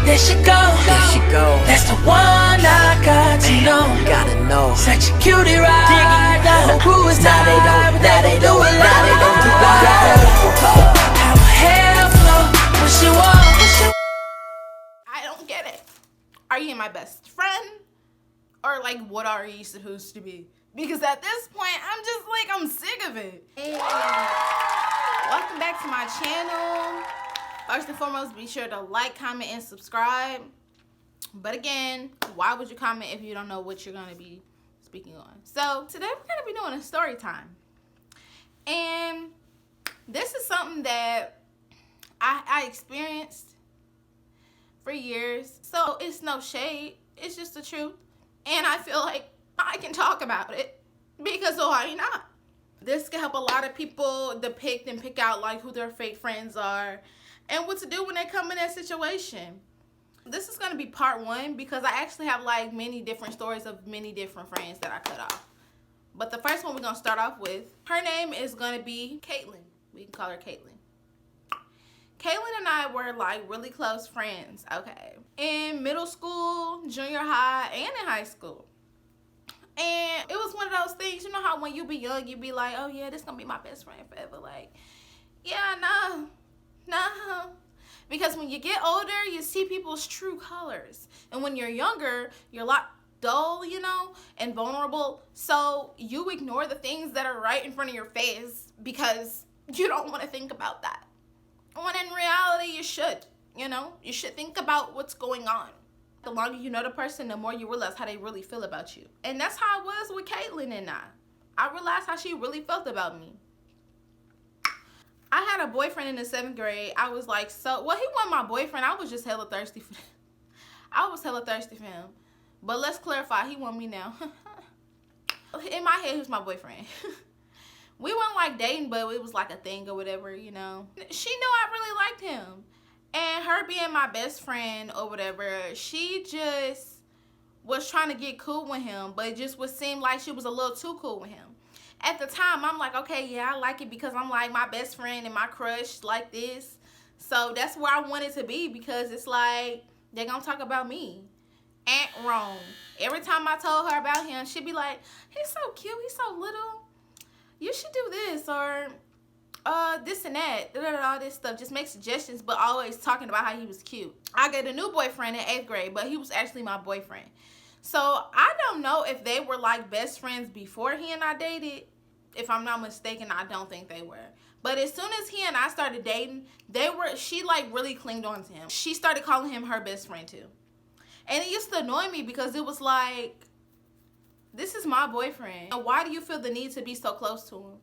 There she go, there she go. That's the one I got to know. Gotta know. Such a cutie ride. The whole crew is Now they don't do it. Now they don't do it. How her hair flow when she walk. I don't get it. Are you my best friend? Or like, what are you supposed to be? Because at this point, I'm just like, I'm sick of it. Hey. Welcome back to my channel. First and foremost, be sure to like, comment, and subscribe. But again, why would you comment if you don't know what you're going to be speaking on? So today we're going to be doing a story time. And this is something that I experienced for years. So it's no shade. It's just the truth. And I feel like I can talk about it because why not? This can help a lot of people depict and pick out like who their fake friends are and what to do when they come in that situation. This is going to be part one because I actually have like many different stories of many different friends that I cut off. But the first one we're going to start off with, her name is going to be Caitlin. We can call her Caitlin. Caitlin and I were like really close friends, okay? In middle school, junior high, and in high school. And it was one of those things, you know how when you be young, you be like, oh yeah, this gonna be my best friend forever. Like, yeah, no. Because when you get older, you see people's true colors. And when you're younger, you're a lot dull, you know, and vulnerable. So you ignore the things that are right in front of your face because you don't want to think about that. When in reality, you should, you know, you should think about what's going on. The longer you know the person, the more you realize how they really feel about you. And that's how it was with Caitlin and I. I realized how she really felt about me. I had a boyfriend in the 7th grade. I was like, well, he wasn't my boyfriend. I was just hella thirsty for him. I was hella thirsty for him. But let's clarify, he want me now. In my head, he was my boyfriend. We weren't like dating, but it was like a thing or whatever, you know. She knew I really liked him. And her being my best friend or whatever, she just was trying to get cool with him, but it just would seem like she was a little too cool with him. At the time, I'm like, okay, yeah, I like it because I'm like my best friend and my crush like this. So that's where I wanted to be because it's like, they're going to talk about me. Ain't wrong. Every time I told her about him, she'd be like, he's so cute, he's so little. You should do this or this and that, all this stuff. Just make suggestions, but always talking about how he was cute. I got a new boyfriend in 8th grade, but he was actually my boyfriend. So I don't know if they were like best friends before he and I dated. If I'm not mistaken, I don't think they were. But as soon as he and I started dating, she like really clinged on to him. She started calling him her best friend too. And it used to annoy me because it was like, this is my boyfriend. And why do you feel the need to be so close to him?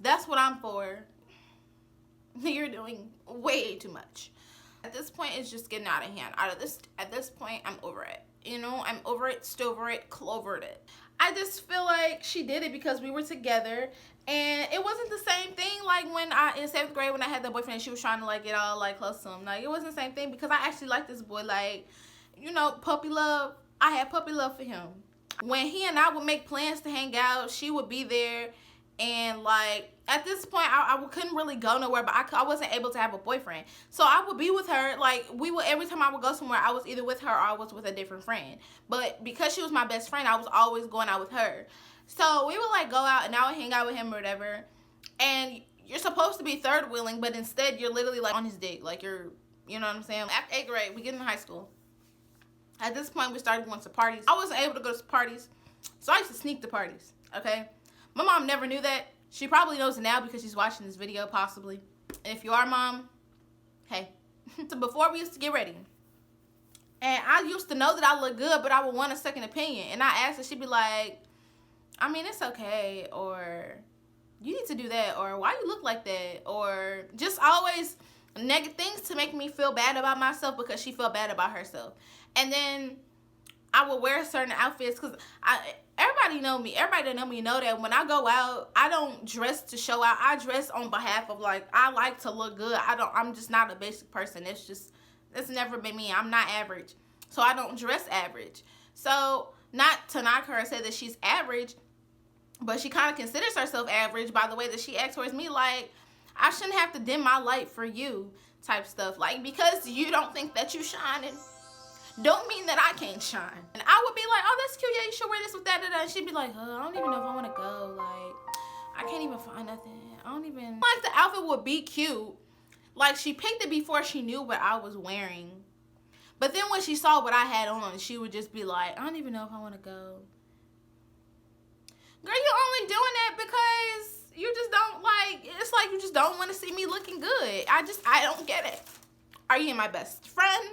That's what I'm for. You're doing way too much. At this point, it's just getting out of hand. At this point, I'm over it. You know, I'm over it, still over it, clovered it. I just feel like she did it because we were together. And it wasn't the same thing like when in 7th grade when I had that boyfriend and she was trying to like get all like close to him. Like, it wasn't the same thing because I actually liked this boy. Like, you know, puppy love. I had puppy love for him. When he and I would make plans to hang out, she would be there. And like at this point, I couldn't really go nowhere, but I wasn't able to have a boyfriend. So I would be with her. Like every time I would go somewhere, I was either with her or I was with a different friend. But because she was my best friend, I was always going out with her. So we would like go out and I would hang out with him or whatever. And you're supposed to be third wheeling, but instead you're literally like on his dick. Like you know what I'm saying? After 8th grade, we get in high school. At this point, we started going to parties. I wasn't able to go to parties, so I used to sneak to parties, okay? My mom never knew that. She probably knows it now because she's watching this video, possibly. And if you are, Mom, hey. So before we used to get ready, and I used to know that I look good, but I would want a second opinion. And I asked her, she'd be like, I mean, it's okay, or you need to do that, or why you look like that, or just always negative things to make me feel bad about myself because she felt bad about herself. And then I would wear certain outfits because everybody know me. Everybody that know me know that when I go out, I don't dress to show out. I dress on behalf of like, I like to look good. I'm just not a basic person. It's never been me. I'm not average. So I don't dress average. So not to knock her and say that she's average, but she kind of considers herself average by the way that she acts towards me. Like, I shouldn't have to dim my light for you type stuff. Like, because you don't think that you shining, don't mean that I can't shine. And I would be like, oh, that's cute. Yeah, you should wear this with that. And she'd be like, I don't even know if I want to go. Like, I can't even find nothing. I don't even. Like, the outfit would be cute. Like, she picked it before she knew what I was wearing. But then when she saw what I had on, she would just be like, I don't even know if I want to go. Girl, you're only doing that because you just don't like, it's like you just don't want to see me looking good. I don't get it. Are you my best friend?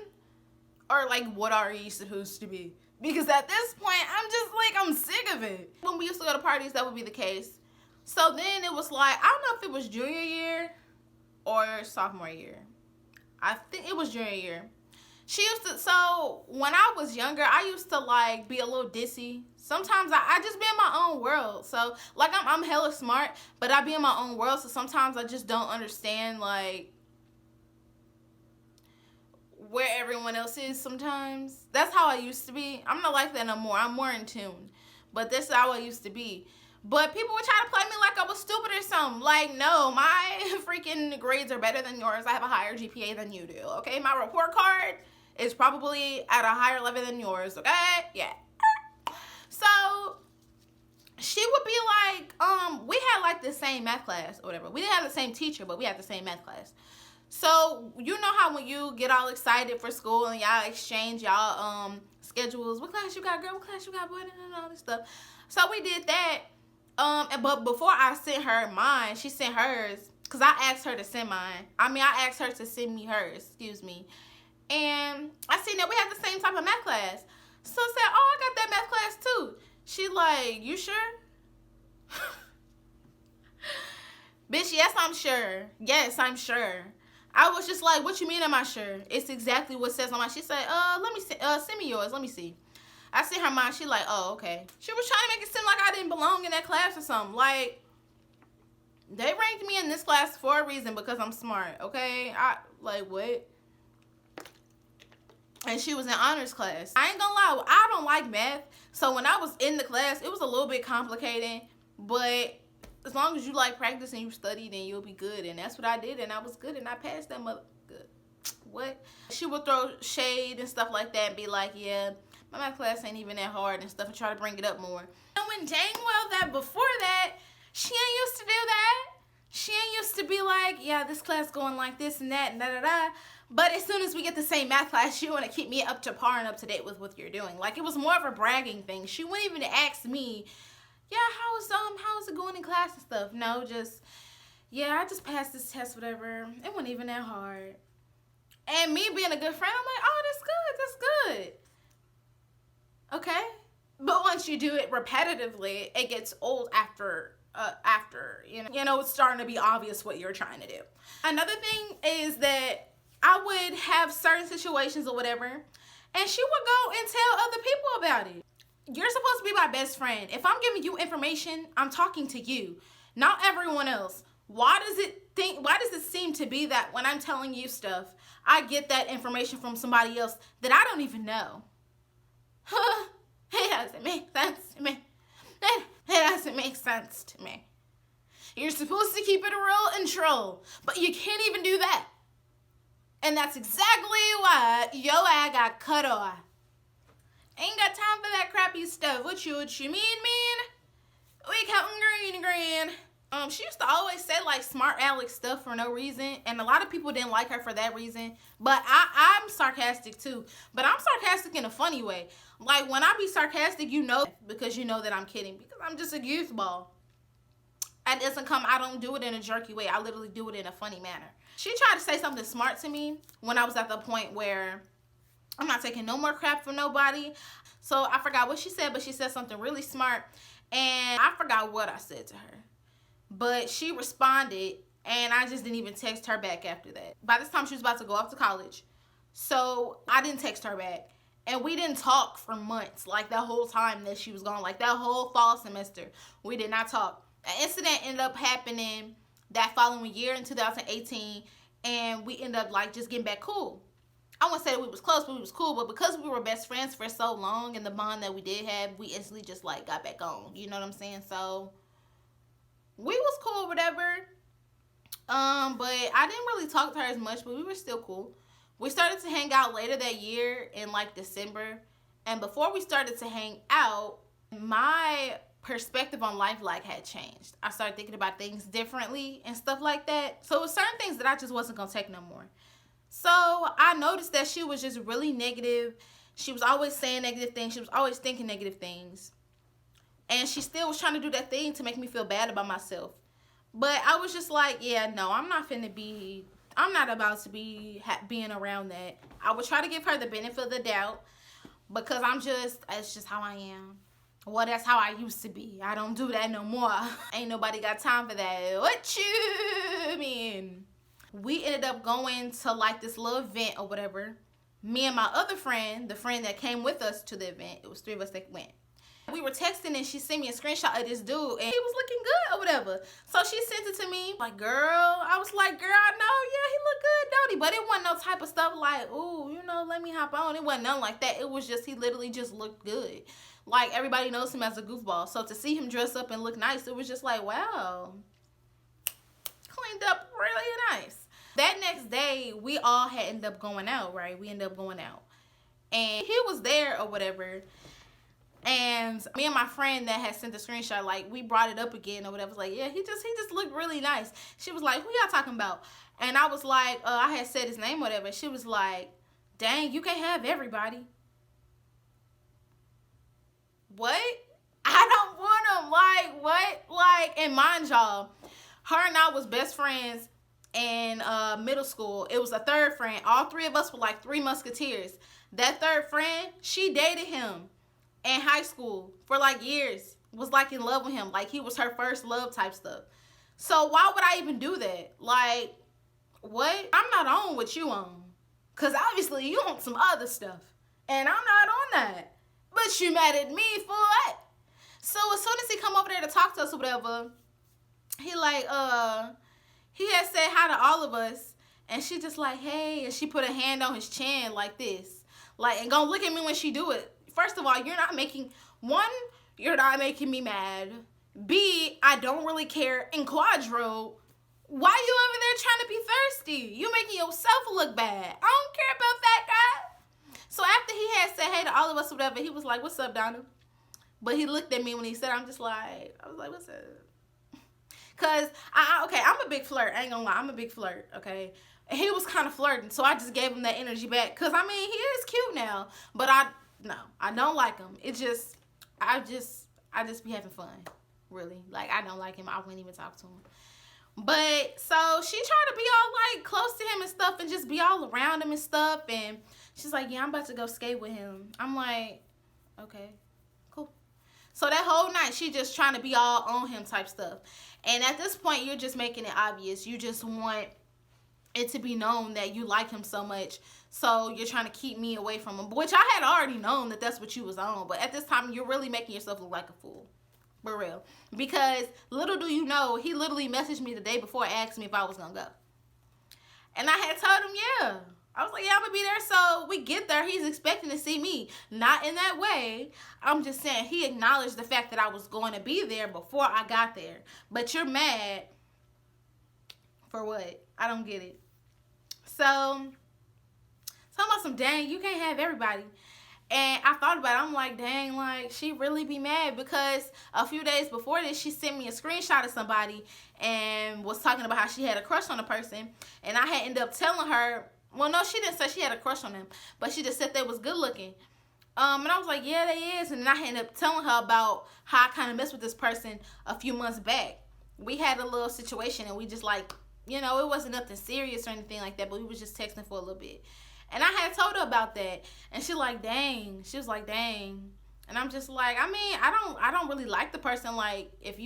Or like, what are you supposed to be? Because at this point, I'm just like, I'm sick of it. When we used to go to parties, that would be the case. So then it was like, I don't know if it was junior year or sophomore year. I think it was junior year. She used to, so when I was younger, I used to like be a little dissy. Sometimes I just be in my own world. So like I'm hella smart, but I be in my own world. So sometimes I just don't understand like where everyone else is sometimes. That's how I used to be. I'm not like that no more. I'm more in tune. But that's how I used to be. But people would try to play me like I was stupid or something. Like, no, my freaking grades are better than yours. I have a higher GPA than you do, okay? My report card is probably at a higher level than yours, okay? Yeah. So, she would be like, we had like the same math class or whatever. We didn't have the same teacher, but we had the same math class. So, you know how when you get all excited for school and y'all exchange y'all schedules, what class you got, girl? What class you got, boy? And all this stuff. So, we did that. But before I sent her mine, she sent hers. Because I asked her to send mine. I asked her to send me hers, excuse me. And I seen that we had the same type of math class. So I said, oh, I got that math class too. She like, you sure? Bitch, yes, I'm sure. Yes, I'm sure. I was just like, what you mean am I sure? It's exactly what it says on mine. She said, let me see, send me yours. Let me see. I sent her mine. She like, oh, okay. She was trying to make it seem like I didn't belong in that class or something. Like, they ranked me in this class for a reason because I'm smart, okay? Like, what? And she was in honors class. I ain't gonna lie, I don't like math. So when I was in the class, it was a little bit complicated. But as long as you like practice and you study, then you'll be good. And that's what I did. And I was good. And I passed that mother. Good. What? She would throw shade and stuff like that and be like, yeah, my math class ain't even that hard and stuff, and try to bring it up more. Knowing dang well that before that, she ain't used to do that. She ain't used to be like, yeah, this class going like this and that and da-da-da. But as soon as we get the same math class, she want to keep me up to par and up to date with what you're doing. Like, it was more of a bragging thing. She wouldn't even ask me, yeah, how's it going in class and stuff. No, just, yeah, I just passed this test, whatever. It wasn't even that hard. And me being a good friend, I'm like, oh, that's good. Okay? But once you do it repetitively, it gets old after, it's starting to be obvious what you're trying to do. Another thing is that I would have certain situations or whatever, and she would go and tell other people about it. You're supposed to be my best friend. If I'm giving you information, I'm talking to you, not everyone else. Why does it seem to be that when I'm telling you stuff, I get that information from somebody else that I don't even know? It doesn't make sense to me. It doesn't make sense to me. You're supposed to keep it real and troll, but you can't even do that. And that's exactly why your ass got cut off. Ain't got time for that crappy stuff. What you mean? We counting green. She used to always say like smart aleck stuff for no reason, and a lot of people didn't like her for that reason. But I'm sarcastic too, but I'm sarcastic in a funny way. Like, when I be sarcastic, because you know that I'm kidding, because I'm just a goofball. I don't do it in a jerky way. I literally do it in a funny manner. She tried to say something smart to me when I was at the point where I'm not taking no more crap from nobody. So I forgot what she said, but she said something really smart, and I forgot what I said to her. But she responded, and I just didn't even text her back after that. By this time, she was about to go off to college. So I didn't text her back. And we didn't talk for months, like that whole time that she was gone, like that whole fall semester. We did not talk. An incident ended up happening that following year in 2018, and we ended up like just getting back cool. I wouldn't say that we was close, but we was cool. But because we were best friends for so long, and the bond that we did have, we instantly just like got back on. You know what I'm saying? So we was cool, whatever. But I didn't really talk to her as much, but we were still cool. We started to hang out later that year in like December. And before we started to hang out, my perspective on life like had changed. I started thinking about things differently and stuff like that. So it was certain things that I just wasn't gonna take no more. So I noticed that she was just really negative. She was always saying negative things. She was always thinking negative things. And she still was trying to do that thing to make me feel bad about myself. But I was just like, yeah, no, I'm not about to be being around that. I would try to give her the benefit of the doubt because it's just how I am. Well, that's how I used to be. I don't do that no more. Ain't nobody got time for that. What you mean? We ended up going to like this little event or whatever. Me and my other friend, the friend that came with us to the event, it was 3 of us that went. We were texting and she sent me a screenshot of this dude and he was looking good or whatever. So she sent it to me like, girl, I was like, girl, I know, yeah, he look good, don't he? But it wasn't no type of stuff like, ooh, let me hop on. It wasn't nothing like that. It was just, he literally just looked good. Like, everybody knows him as a goofball. So to see him dress up and look nice, it was just like, wow, cleaned up really nice. That next day, we all had ended up going out, right? We ended up going out. And he was there or whatever. And me and my friend that had sent the screenshot, like, we brought it up again or whatever. Was like, yeah, he just looked really nice. She was like, who y'all talking about? And I was like, I had said his name or whatever. She was like, dang, you can't have everybody. What? I don't want him. Like, what? Like, and mind y'all, her and I was best friends in middle school. It was a third friend. All 3 of us were like 3 musketeers. That third friend, she dated him in high school for like years, was like in love with him, like he was her first love type stuff. So why would I even do that? Like, what? I'm not on what you on, because obviously you want some other stuff and I'm not on that, but you mad at me for what? So as soon as he come over there to talk to us or whatever, he like he had said hi to all of us, and she just like, hey, and she put a hand on his chin like this, like, and gonna look at me when she do it. First of all, you're not making me mad. B, I don't really care. And quadro, why you over there trying to be thirsty? You making yourself look bad. I don't care about that guy. So after he had said hey to all of us or whatever, he was like, what's up, Donna? But he looked at me when he said, I was like, what's up? Cause I'm a big flirt. I ain't gonna lie, I'm a big flirt, okay? And he was kind of flirting, so I just gave him that energy back. Cause I mean, he is cute now, but no, I don't like him. I just be having fun, really. Like, I don't like him. I wouldn't even talk to him. But, so, she tried to be all, like, close to him and stuff and just be all around him and stuff. And she's like, yeah, I'm about to go skate with him. I'm like, okay, cool. So, that whole night, she just trying to be all on him type stuff. And at this point, you're just making it obvious. You just want it to be known that you like him so much, so you're trying to keep me away from him, which I had already known that that's what you was on. But at this time, you're really making yourself look like a fool, for real, because little do you know, he literally messaged me the day before, asked me if I was gonna go, and I had told him, yeah. I was like, yeah, I'm gonna be there. So we get there, he's expecting to see me, not in that way. I'm just saying, he acknowledged the fact that I was going to be there before I got there. But you're mad for what? I don't get it. So, talking about some, dang, you can't have everybody. And I thought about it. I'm like, dang, like, she really be mad, because a few days before this, she sent me a screenshot of somebody and was talking about how she had a crush on a person. And I had ended up telling her, well, no, she didn't say she had a crush on them, but she just said they was good looking. And I was like, yeah, they is. And then I ended up telling her about how I kind of messed with this person a few months back. We had a little situation, and we just like, it wasn't nothing serious or anything like that, but we was just texting for a little bit. And I had told her about that, and she was like, dang. And I'm just like, I mean, I don't really like the person, like, if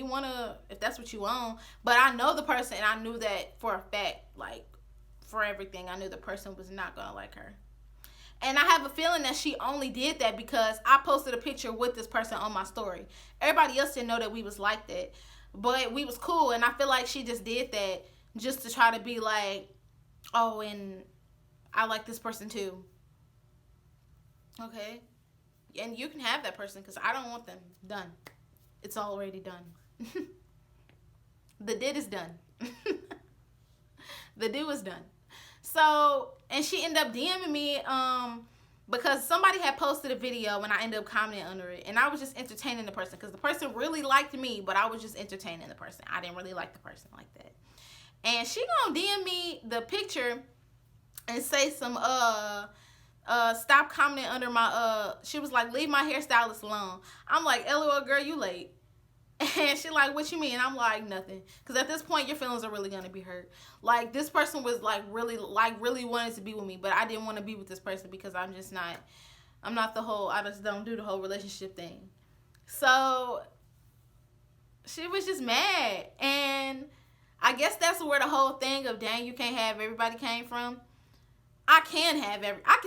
that's what you want. But I know the person, and I knew that for a fact, like, for everything, I knew the person was not gonna like her. And I have a feeling that she only did that because I posted a picture with this person on my story. Everybody else didn't know that we was like that, but we was cool. And I feel like she just did that just to try to be like, oh, and I like this person too. Okay. And you can have that person, because I don't want them. Done. It's already done. The did is done. The deal was done. So, and she ended up DMing me because somebody had posted a video and I ended up commenting under it. And I was just entertaining the person because the person really liked me, but I was just entertaining the person. I didn't really like the person like that. And she gonna DM me the picture and say some, stop commenting under my, she was like, leave my hairstylist alone. I'm like, LOL, girl, you late. And she like, what you mean? I'm like, nothing. Because at this point, your feelings are really going to be hurt. Like, this person was really wanted to be with me. But I didn't want to be with this person because I'm not the whole, I just don't do the whole relationship thing. So, she was just mad. And I guess that's where the whole thing of, dang, you can't have everybody came from. I can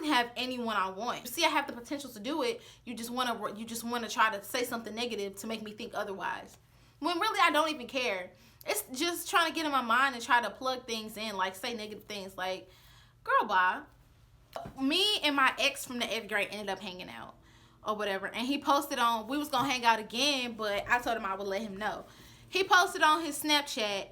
have anyone I want. You see, I have the potential to do it. You just want to try to say something negative to make me think otherwise. When really I don't even care. It's just trying to get in my mind and try to plug things in, like say negative things like, girl, bye. Me and my ex from the 8th grade ended up hanging out or whatever. And he posted on, we was going to hang out again, but I told him I would let him know. He posted on his Snapchat,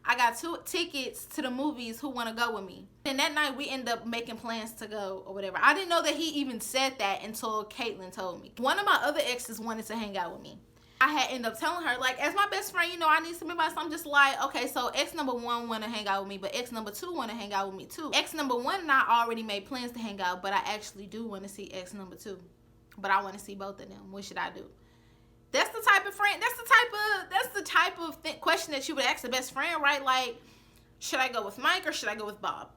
I got 2 tickets to the movies, who want to go with me? And that night we ended up making plans to go or whatever. I didn't know that he even said that until Caitlin told me. One of my other exes wanted to hang out with me. I had ended up telling her, like, as my best friend, you know, I need some advice. I'm just like, okay, so ex number 1 want to hang out with me, but ex number 2 want to hang out with me too. Ex number 1 and I already made plans to hang out, but I actually do want to see ex number 2. But I want to see both of them. What should I do? That's the type of friend, that's the type of question that you would ask a best friend, right? Like, should I go with Mike or should I go with Bob?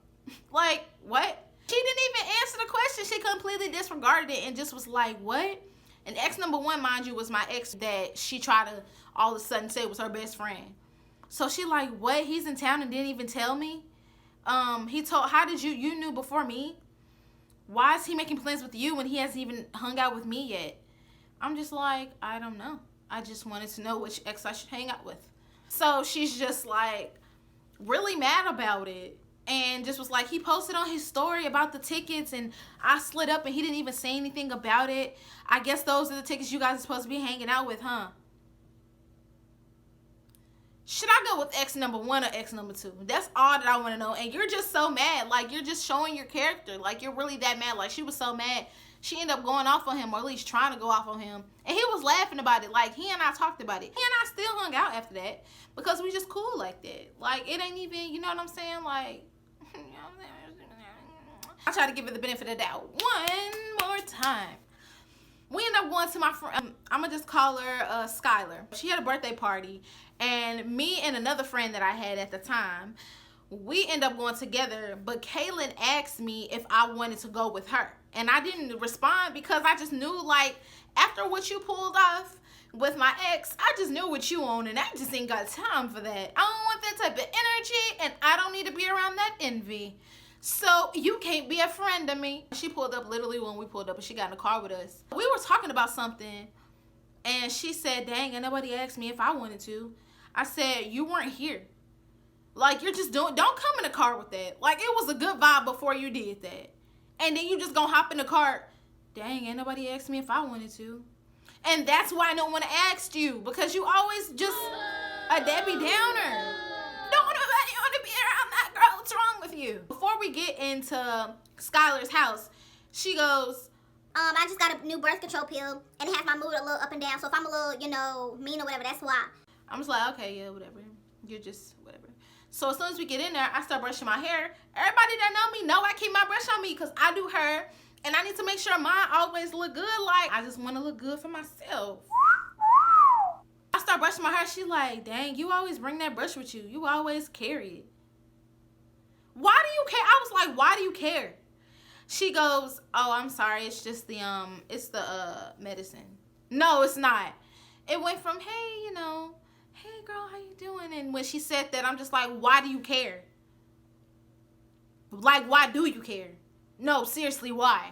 Like, what? She didn't even answer the question. She completely disregarded it and just was like, what? And ex number 1, mind you, was my ex that she tried to all of a sudden say was her best friend. So she like, what? He's in town and didn't even tell me? He told, how did you knew before me? Why is he making plans with you when he hasn't even hung out with me yet? I'm just like, I don't know. I just wanted to know which ex I should hang out with. So she's just like really mad about it. And just was like, he posted on his story about the tickets and I slid up and he didn't even say anything about it. I guess those are the tickets you guys are supposed to be hanging out with, huh? Should I go with ex number 1 or ex number 2? That's all that I want to know. And you're just so mad. Like, you're just showing your character. Like, you're really that mad. Like, she was so mad. She ended up going off on him, or at least trying to go off on him. And he was laughing about it. Like, he and I talked about it. He and I still hung out after that because we just cool like that. Like, it ain't even, you know what I'm saying? Like, you know what I'm saying? I try to give it the benefit of the doubt one more time. We ended up going to my friend, I'm going to just call her Skylar. She had a birthday party, and me and another friend that I had at the time, we ended up going together, but Kaylin asked me if I wanted to go with her. And I didn't respond because I just knew, like, after what you pulled off with my ex, I just knew what you on, and I just ain't got time for that. I don't want that type of energy, and I don't need to be around that envy. So you can't be a friend to me. She pulled up literally when we pulled up, and she got in the car with us. We were talking about something, and she said, dang, and nobody asked me if I wanted to. I said, you weren't here. Like, you're just don't come in the car with that. Like, it was a good vibe before you did that. And then you just gonna hop in the car. Dang, ain't nobody asked me if I wanted to. And that's why no one asked you. Because you always just a Debbie Downer. Don't nobody want to be around that girl. What's wrong with you? Before we get into Skylar's house, she goes, I just got a new birth control pill. And it has my mood a little up and down. So if I'm a little, you know, mean or whatever, that's why. I'm just like, okay, yeah, whatever. You're just, whatever. So as soon as we get in there, I start brushing my hair. Everybody that know me know I keep my brush on me because I do hair. And I need to make sure mine always look good. Like, I just want to look good for myself. I start brushing my hair. She like, dang, you always bring that brush with you. You always carry it. Why do you care? I was like, why do you care? She goes, oh, I'm sorry. It's just the, it's the medicine. No, it's not. It went from, hey, you know, hey girl, how you doing? And when she said that, I'm just like, why do you care? Like, why do you care? No, seriously, why?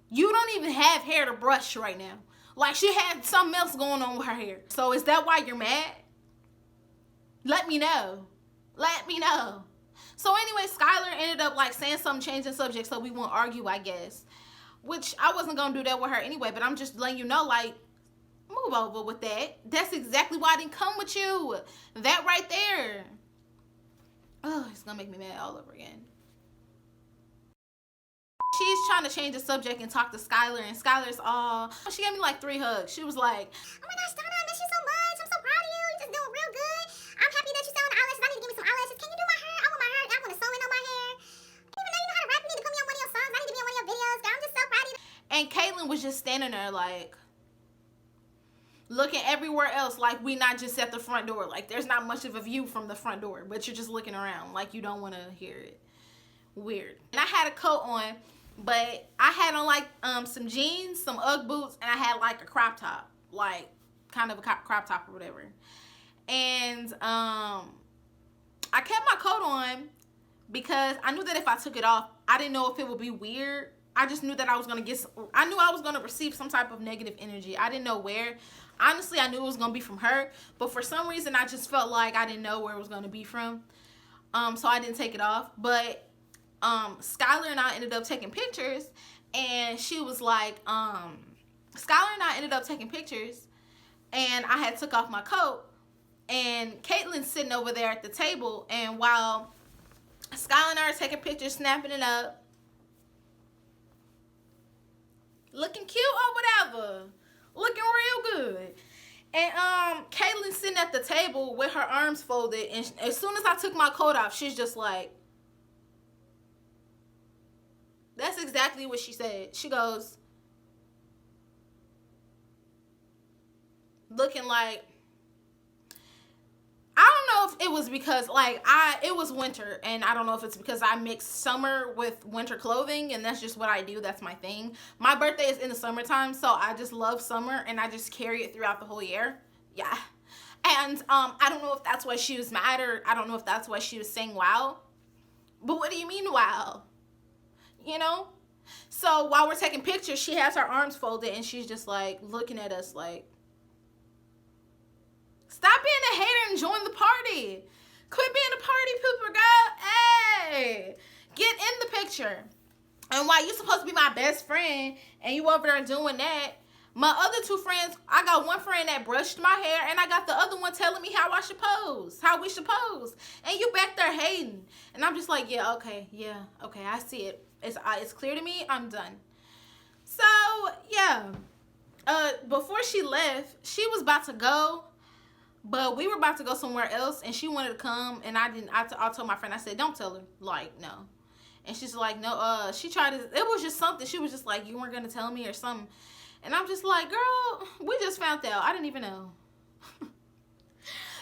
You don't even have hair to brush right now. Like, she had something else going on with her hair. So is that why you're mad? Let me know. Let me know. So anyway, Skylar ended up like saying something, changing subject so we won't argue, I guess. Which I wasn't going to do that with her anyway, but I'm just letting you know, like, move over with that. That's exactly why I didn't come with you. That right there. Oh, it's gonna make me mad all over again. She's trying to change the subject and talk to Skylar, and Skylar's all, she gave me like 3 hugs. She was like, oh my gosh, Donna, I miss you so much. I'm so proud of you. You're just doing real good. I'm happy that you're selling eyelashes. I need to give me some eyelashes. Can you do my hair? I want my hair. I want to sew in on my hair. I didn't even know you know how to rap. You need to put me on one of your songs. I need to be on one of your videos. Girl, I'm just so proud of you. and Caitlyn was just standing there like, looking everywhere else, like we not just at the front door. Like there's not much of a view from the front door, but you're just looking around like you don't want to hear it. Weird. And I had a coat on, but I had on like some jeans, some Ugg boots, and I had like a crop top, like kind of a crop top or whatever. And I kept my coat on because I knew that if I took it off, I didn't know if it would be weird. I just knew that I knew I was gonna receive some type of negative energy. I didn't know where. Honestly, I knew it was gonna be from her, but for some reason I just felt like I didn't know where it was gonna be from. So I didn't take it off. But Skylar and I ended up taking pictures, and she was like, Skylar and I ended up taking pictures, and I had took off my coat, and Caitlin's sitting over there at the table, and while Skylar and I are taking pictures, snapping it up, looking cute or whatever, looking real good. And Caitlin's sitting at the table with her arms folded, and as soon as I took my coat off, she's just like, that's exactly what she said. She goes, looking like, I don't know if it was because like it was winter, and I don't know if it's because I mixed summer with winter clothing, and that's just what I do. That's my thing. My birthday is in the summertime, so I just love summer, and I just carry it throughout the whole year. Yeah. And I don't know if that's why she was mad, or I don't know if that's why she was saying wow. But what do you mean wow? You know? So while we're taking pictures, she has her arms folded, and she's just like looking at us like, stop being a hater and join the party. Quit being a party pooper, girl. Hey, get in the picture. And while you're supposed to be my best friend and you over there doing that, my other 2 friends, I got one friend that brushed my hair, and I got the other one telling me how I should pose, how we should pose. And you back there hating. And I'm just like, yeah, okay, I see it. It's clear to me. I'm done. So, yeah. Before she left, she was about to go, but we were about to go somewhere else, and she wanted to come, and I told my friend, I said, don't tell her, like, no. And she's like, no, she tried to, it was just something, she was just like, you weren't going to tell me or something. And I'm just like, girl, we just found out, I didn't even know. And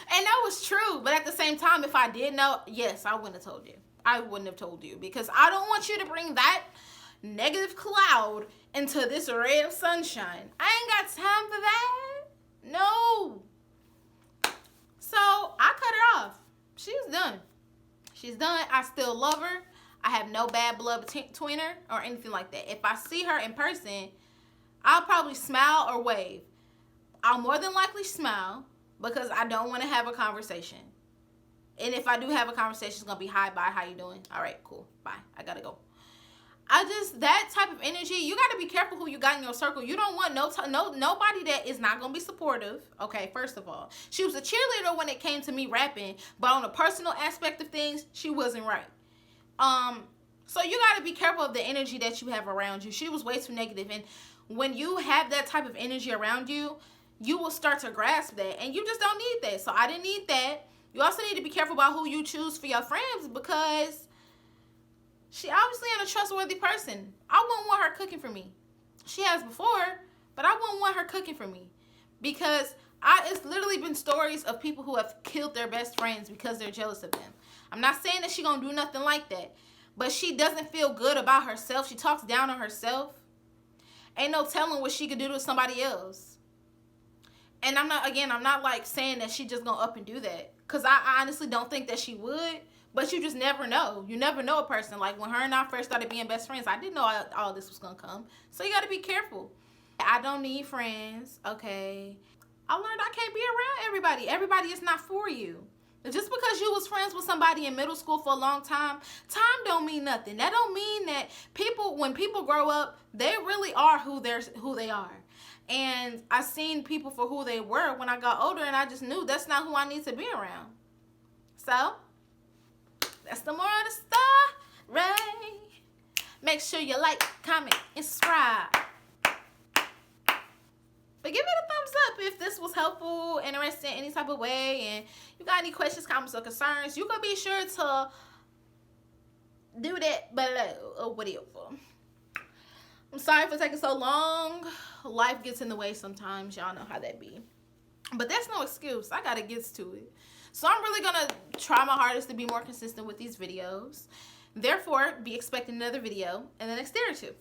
that was true, but at the same time, if I did know, yes, I wouldn't have told you. I wouldn't have told you, because I don't want you to bring that negative cloud into this ray of sunshine. I ain't got time for that. No. So I cut her off. She's done. She's done. I still love her. I have no bad blood between her or anything like that. If I see her in person, I'll probably smile or wave. I'll more than likely smile because I don't want to have a conversation. And if I do have a conversation, it's going to be, hi, bye, how you doing? All right, cool, bye. I got to go. That type of energy, you got to be careful who you got in your circle. You don't want nobody that is not going to be supportive. Okay, first of all. She was a cheerleader when it came to me rapping, but on a personal aspect of things, she wasn't right. So you got to be careful of the energy that you have around you. She was way too negative. And when you have that type of energy around you, you will start to grasp that. And you just don't need that. So I didn't need that. You also need to be careful about who you choose for your friends, because she obviously ain't a trustworthy person. I wouldn't want her cooking for me. She has before, but I wouldn't want her cooking for me, because it's literally been stories of people who have killed their best friends because they're jealous of them. I'm not saying that she gonna do nothing like that, but she doesn't feel good about herself. She talks down on herself. Ain't no telling what she could do to somebody else. And I'm not like saying that she just gonna up and do that, because I honestly don't think that she would. But you just never know. You never know a person. Like when her and I first started being best friends, I didn't know all this was going to come. So you got to be careful. I don't need friends, okay? I learned I can't be around everybody. Everybody is not for you. Just because you was friends with somebody in middle school for a long time don't mean nothing. That don't mean that when people grow up, they really are who they are. And I seen people for who they were when I got older, and I just knew that's not who I need to be around. So That's the moral of the story. Make sure you like, comment, and subscribe. But give it a thumbs up if this was helpful, interesting, any type of way. And you got any questions, comments, or concerns, you can be sure to do that below or whatever. I'm sorry for taking so long. Life gets in the way sometimes. Y'all know how that be. But that's no excuse. I gotta get to it. So I'm really gonna try my hardest to be more consistent with these videos. Therefore, be expecting another video in the next day or two.